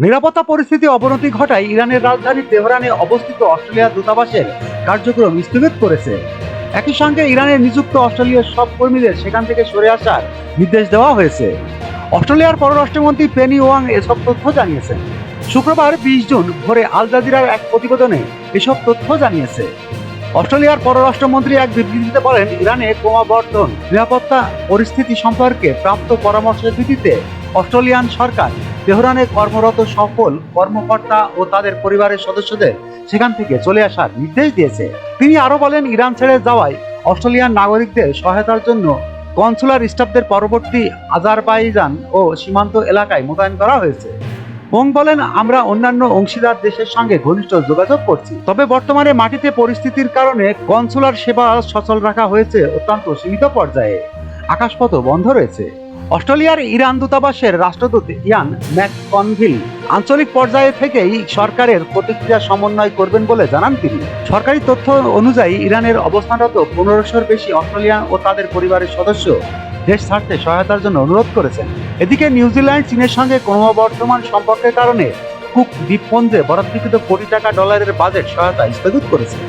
নিরাপত্তা পরিস্থিতি অবনতি ঘটায় ইরানের রাজধানী তেহরানে অবস্থিত অস্ট্রেলিয়া দূতাবাসের কার্যক্রম স্থগিত করেছে। একই সঙ্গে ইরানের নিযুক্ত অস্ট্রেলিয়ার সব কর্মীদের সেখান থেকে সরে আসার নির্দেশ দেওয়া হয়েছে। অস্ট্রেলিয়ার পররাষ্ট্রমন্ত্রী পেনি ওয়াং এসব তথ্য জানিয়েছেন। শুক্রবার 20 জুন ভোরে আল জাজিরার এক প্রতিবেদনে এসব তথ্য জানিয়েছে। অস্ট্রেলিয়ার পররাষ্ট্রমন্ত্রী এক বিবৃতিতে বলেন, ইরানে ক্রমবর্ধমান নিরাপত্তা পরিস্থিতি সম্পর্কে প্রাপ্ত পরামর্শের ভিত্তিতে অস্ট্রেলিয়ান সরকার তেহরানে কর্মরত সকল কর্মকর্তা ও তাদের পরিবারের সদস্যদের সেখান থেকে চলে আসার নির্দেশ দিয়েছে। তিনি আরো বলেন, ইরান ছেড়ে যাওয়ায় অস্ট্রেলিয়ান নাগরিকদের সহায়তার জন্য কনসুলার স্টাফদের পরবর্তী আজারবাইজান ও সীমান্ত এলাকায় মোতায়েন করা হয়েছে। ওং বলেন, আমরা অন্যান্য অংশীদার দেশের সঙ্গে ঘনিষ্ঠ যোগাযোগ করছি, তবে বর্তমানে মাটিতে পরিস্থিতির কারণে কনসুলার সেবা সচল রাখা হয়েছে অত্যন্ত সীমিত পর্যায়ে। আকাশপথও বন্ধ রয়েছে। অস্ট্রেলিয়ার ইরান দূতাবাসের রাষ্ট্রদূত ইয়ান ম্যাককনভিল আঞ্চলিক পর্যায়ে থেকেই সরকারের প্রতিক্রিয়া সমন্বয় করবেন বলে জানান তিনি। সরকারি তথ্য অনুযায়ী ইরানের অবস্থানরত 1500-র বেশি অস্ট্রেলিয়ান ও তাদের পরিবারের সদস্য দেশ ছাড়তে সহায়তার জন্য অনুরোধ করেছেন। এদিকে নিউজিল্যান্ড চীনের সঙ্গে ক্রমবর্ধমান সম্পর্কের কারণে কুক দ্বীপপুঞ্জে বরাদ্দকৃত কোটি টাকা ডলারের বাজেট সহায়তা স্থগিত করেছে।